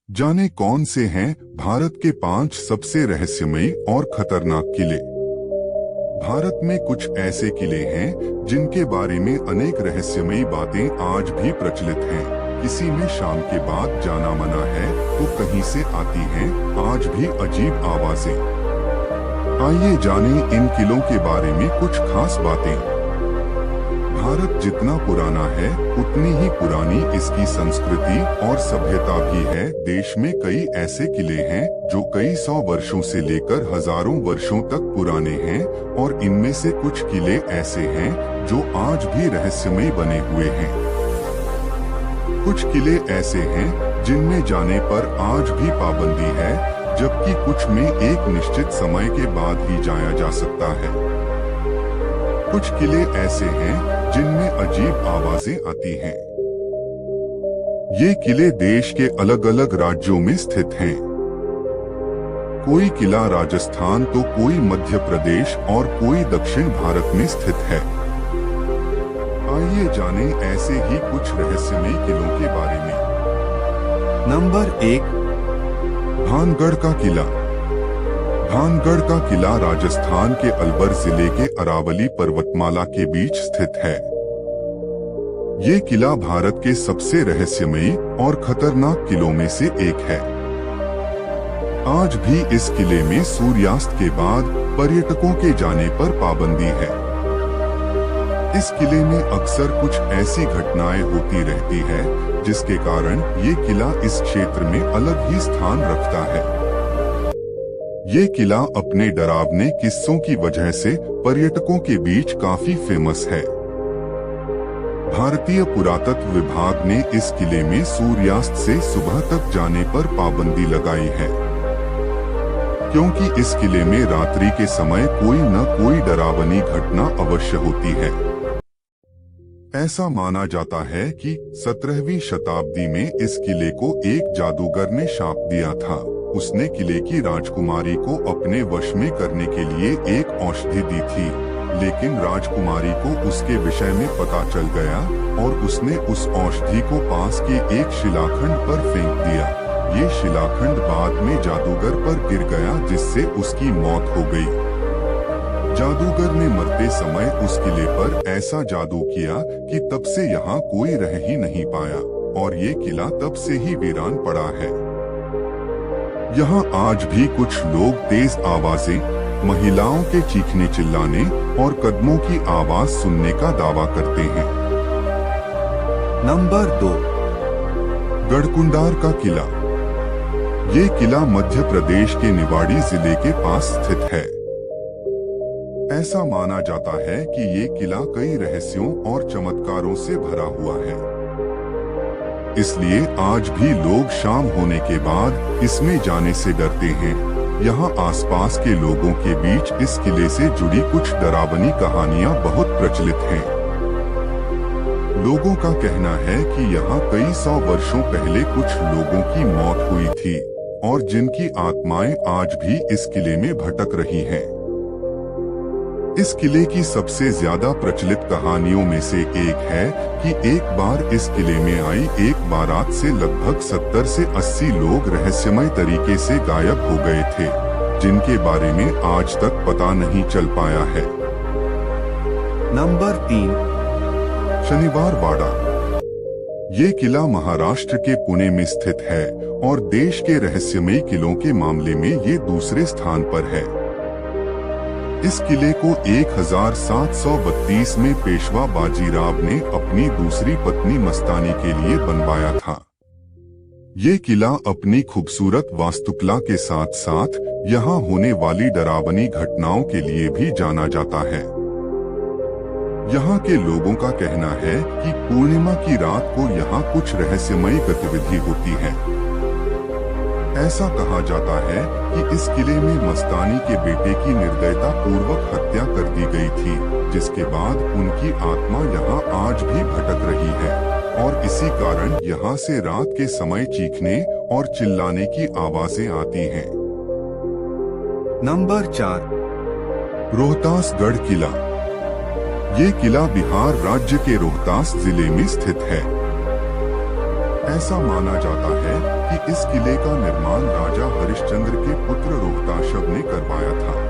जाने कौन से हैं भारत के 5 सबसे रहस्यमयी और खतरनाक किले। भारत में कुछ ऐसे किले हैं जिनके बारे में अनेक रहस्यमयी बातें आज भी प्रचलित हैं। किसी में शाम के बाद जाना मना है तो कहीं से आती हैं आज भी अजीब आवाजें। आइए जानें इन किलों के बारे में कुछ खास बातें। भारत जितना पुराना है उतनी ही पुरानी इसकी संस्कृति और सभ्यता भी है। देश में कई ऐसे किले हैं जो कई सौ वर्षों से लेकर हजारों वर्षों तक पुराने हैं और इनमें से कुछ किले ऐसे हैं जो आज भी रहस्यमय बने हुए हैं। कुछ किले ऐसे हैं जिनमें जाने पर आज भी पाबंदी है, जबकि कुछ में एक निश्चित समय के बाद ही जाया जा सकता है। कुछ किले ऐसे हैं जिनमें अजीब आवाजें आती हैं। ये किले देश के अलग अलग राज्यों में स्थित हैं। कोई किला राजस्थान तो कोई मध्य प्रदेश और कोई दक्षिण भारत में स्थित है। आइए जानें ऐसे ही कुछ रहस्यमय किलों के बारे में। नंबर 1, भानगढ़ का किला। भानगढ़ का किला राजस्थान के अलवर जिले के अरावली पर्वतमाला के बीच स्थित है। ये किला भारत के सबसे रहस्यमयी और खतरनाक किलों में से एक है। आज भी इस किले में सूर्यास्त के बाद पर्यटकों के जाने पर पाबंदी है। इस किले में अक्सर कुछ ऐसी घटनाएं होती रहती है जिसके कारण ये किला इस क्षेत्र में अलग ही स्थान रखता है। ये किला अपने डरावने किस्सों की वजह से पर्यटकों के बीच काफी फेमस है। भारतीय पुरातत्व विभाग ने इस किले में सूर्यास्त से सुबह तक जाने पर पाबंदी लगाई है, क्योंकि इस किले में रात्रि के समय कोई न कोई डरावनी घटना अवश्य होती है। ऐसा माना जाता है कि 17वीं शताब्दी में इस किले को एक जादूगर ने शाप दिया था। उसने किले की राजकुमारी को अपने वश में करने के लिए एक औषधि दी थी, लेकिन राजकुमारी को उसके विषय में पता चल गया और उसने उस औषधि को पास के एक शिलाखंड पर फेंक दिया। ये शिलाखंड बाद में जादूगर पर गिर गया, जिससे उसकी मौत हो गई। जादूगर ने मरते समय उस किले पर ऐसा जादू किया कि तब से यहाँ कोई रह ही नहीं पाया और ये किला तब से ही वीरान पड़ा है। यहाँ आज भी कुछ लोग तेज आवाजें, महिलाओं के चीखने चिल्लाने और कदमों की आवाज सुनने का दावा करते हैं। नंबर 2, गढ़कुंडार का किला। ये किला मध्य प्रदेश के निवाड़ी जिले के पास स्थित है। ऐसा माना जाता है कि ये किला कई रहस्यों और चमत्कारों से भरा हुआ है, इसलिए आज भी लोग शाम होने के बाद इसमें जाने से डरते हैं। यहाँ आसपास के लोगों के बीच इस किले से जुड़ी कुछ डरावनी कहानियां बहुत प्रचलित हैं। लोगों का कहना है कि यहाँ कई सौ वर्षों पहले कुछ लोगों की मौत हुई थी और जिनकी आत्माएं आज भी इस किले में भटक रही हैं। इस किले की सबसे ज्यादा प्रचलित कहानियों में से एक है कि एक बार इस किले में आई एक बारात से लगभग 70 से 80 लोग रहस्यमय तरीके से गायब हो गए थे, जिनके बारे में आज तक पता नहीं चल पाया है। नंबर 3, शनिवार वाड़ा। ये किला महाराष्ट्र के पुणे में स्थित है और देश के रहस्यमयी किलों के मामले में ये दूसरे स्थान पर है। इस किले को 1732 में पेशवा बाजीराव ने अपनी दूसरी पत्नी मस्तानी के लिए बनवाया था। ये किला अपनी खूबसूरत वास्तुकला के साथ साथ यहाँ होने वाली डरावनी घटनाओं के लिए भी जाना जाता है। यहाँ के लोगों का कहना है कि पूर्णिमा की रात को यहाँ कुछ रहस्यमयी गतिविधि होती है। ऐसा कहा जाता है कि इस किले में मस्तानी के बेटे की निर्दयता पूर्वक हत्या कर दी गई थी, जिसके बाद उनकी आत्मा यहाँ आज भी भटक रही है और इसी कारण यहाँ से रात के समय चीखने और चिल्लाने की आवाजें आती हैं। नंबर 4, रोहतासगढ़ किला। ये किला बिहार राज्य के रोहतास जिले में स्थित है। ऐसा माना जाता है कि इस किले का निर्माण राजा हरिश्चंद्र के पुत्र रोहताशव ने करवाया था।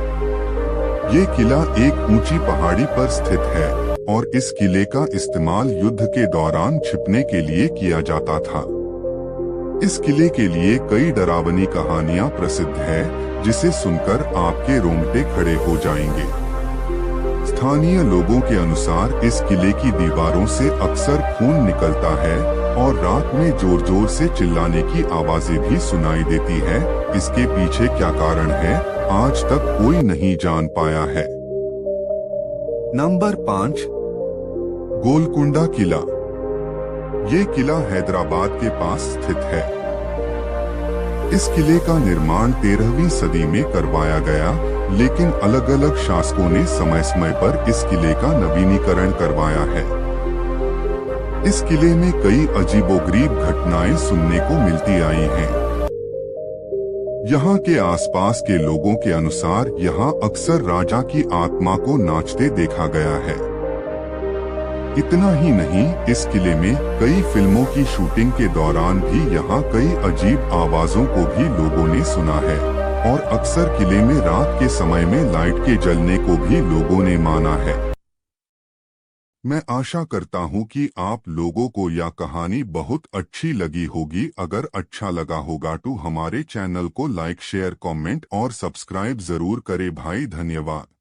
ये किला एक ऊंची पहाड़ी पर स्थित है और इस किले का इस्तेमाल युद्ध के दौरान छिपने के लिए किया जाता था। इस किले के लिए कई डरावनी कहानियां प्रसिद्ध है, जिसे सुनकर आपके रोंगटे खड़े हो जाएंगे। स्थानीय लोगों के अनुसार इस किले की दीवारों से अक्सर खून निकलता है और रात में जोर जोर से चिल्लाने की आवाजें भी सुनाई देती है। इसके पीछे क्या कारण है, आज तक कोई नहीं जान पाया है। नंबर 5, गोलकुंडा किला। ये किला हैदराबाद के पास स्थित है। इस किले का निर्माण 13वीं सदी में करवाया गया, लेकिन अलग अलग शासकों ने समय समय पर इस किले का नवीनीकरण करवाया है। इस किले में कई अजीबोगरीब घटनाएं सुनने को मिलती आई हैं। यहाँ के आसपास के लोगों के अनुसार यहाँ अक्सर राजा की आत्मा को नाचते देखा गया है। इतना ही नहीं, इस किले में कई फिल्मों की शूटिंग के दौरान भी यहाँ कई अजीब आवाजों को भी लोगों ने सुना है और अक्सर किले में रात के समय में लाइट के जलने को भी लोगों ने माना है। मैं आशा करता हूँ कि आप लोगों को यह कहानी बहुत अच्छी लगी होगी। अगर अच्छा लगा होगा तो हमारे चैनल को लाइक, शेयर, कमेंट और सब्सक्राइब जरूर करें भाई। धन्यवाद।